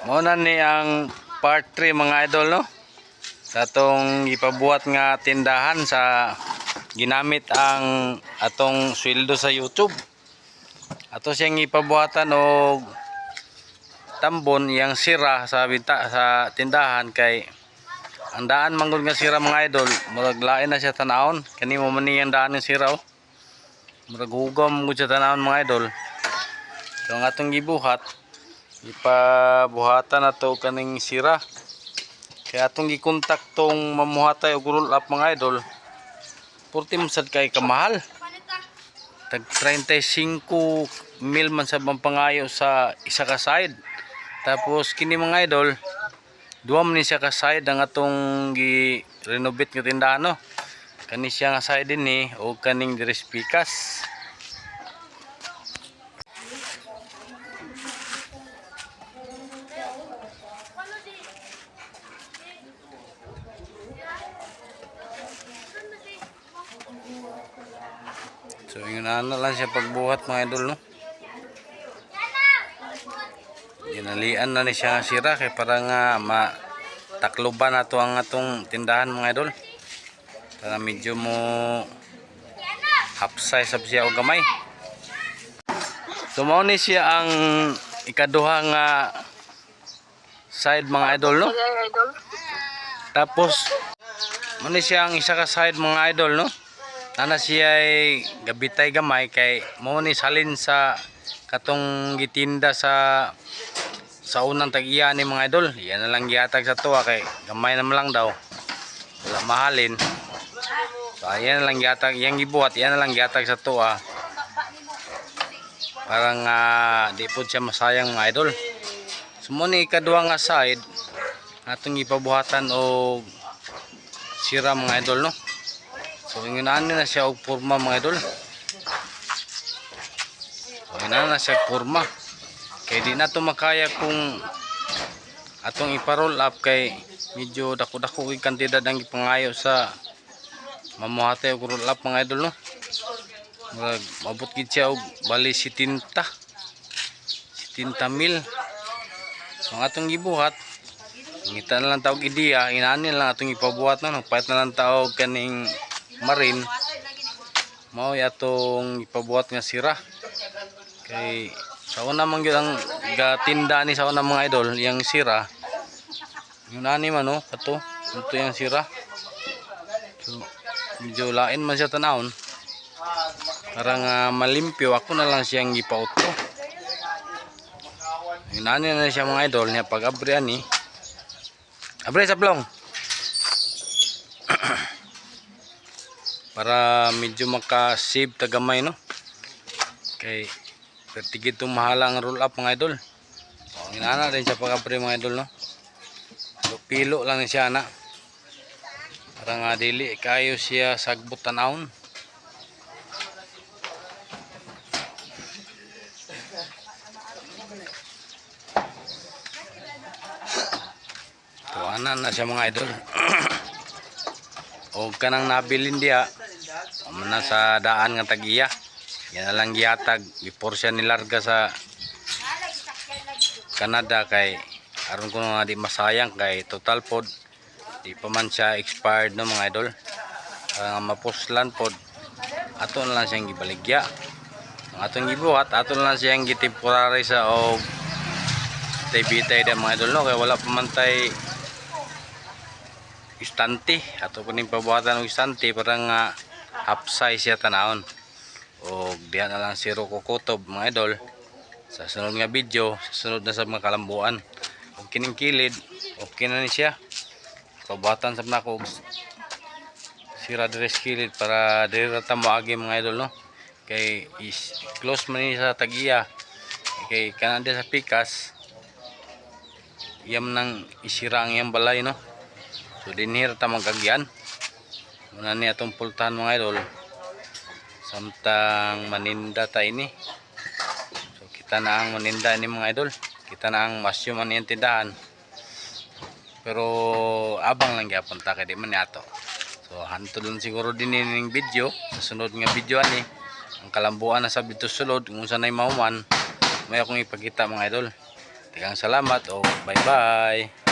Muna ni ang part 3 mga idol no. Sa atong ipabuhat nga tindahan sa ginamit ang atong sweldo sa YouTube. Ato siyang ipabuhatan og tambon yang sira sa sa tindahan kay ang daan manggod nga sira mga idol, murag lain na siya tanawon. Kani mo man ang daan nga sira oh. Murag hugom gud siya tanawon mga idol. So ang atong gibuhat ipabuhatan nato kaning sira. Kaya atong gikontak tong mamuhatay og roll up mga idol. Purti man sad kay kamahal. Tag 35 mil man sa pangayo sa isa ka side. Tapos kini mga idol, duwa man ni siya ka side ang atong gi-renovate nga tindahan no. Kani siya nga side dinhi o kaning diri pikas. So yun na lang siya pagbuhat mga idol no. Ginalian na ni siya sira kay para nga matakloban nato ang atong tindahan mga idol. Para medyo mo half size sab siya og gamay. So mao ni siya ang ikaduha nga side mga idol no. Tapos mao ni siya ang isa ka side mga idol no. Nana siya ay gabitay gamay kay mao ni salin sa katong gitinda sa unang tag-iya ni mga idol. Yan na lang gihatag sa tuwa kay gamay naman lang daw. Wala mahalin. So ayan na lang gihatag, yang gibuhat, yan na lang gihatag sa tuwa. Parang di po siya masayang mga idol. So muna ikaduha nga side atong ipabuhatan o sira mga idol no. So ingunahan na siya og porma mga idol. So ingunahan na siya porma. Kay di na to makaya kung atong iparol up kay medyo dako-dako yung kantidad ang ipangayo sa mamuhatay og roll up mga idol no. Mabot gid siya og bali 70 mil. So ang atong gibuhat ngita na lang taog ideya, inani lang atong ipabuhat no, pait na lang taog kaning marin. Mao atong ipabuhat nga sira. Kay sa una man gyud ang gatinda ni sa una mga idol, yang sira. Yung nani man no, kato, ito yang sira. So medyo lain man siya tanawon. Parang malimpyo ako na lang siyang gipauto. Yung nani na siya mga idol niya pag abri ani. Abre sa plong. Para medyo maka-save tagamay no. Kay pertigid itong mahala ang roll up mga idol. So inana din siya pag-apre mga idol no. So pilo lang siya na. Para nga dili kayo siya sagbot tanawon. Tuwanan na siya mga idol. O kanang nabilin diya na sa daan nga tag-iya. Yan na lang gihatag before siya nilarga sa Canada kay aron ko nga di masayang kay total pod di pa man siya expired no mga idol. Para mapuslan pod ato na lang siyang gibaligya. Ang atong gibuhat ato na lang siyang gitemporary sa og bitay da mga idol no kay wala pa man tay istante ato kuning pabuhatan og istante para nga half size siya tanawon. O diyan na lang zero kukutob mga idol sa sunod nga video, sa sunod na sa mga kalambuan. Og kining kilid okay na ni siya. Pabuhatan sa nako sira diri sa kilid para diri ra ta moagi mga idol no. Kay is close man ni sa tag-iya. Kay kananda sa pikas iyam nang isira ang iyang balay no. So dinhi ra ta magagyan. Muna ni atong pultahan mga idol. Samtang maninda tayo ini. So kita na ang maninda ini mga idol. Kita na ang masyum ang iyang tindahan. Pero abang lang gyapon ta kay di man ato. So hantod lang siguro din ning video. Sa sunod nga video ani ang kalambuan na sa bito sulod kung sanay mauman may akong ipakita mga idol. Daghang salamat o bye bye.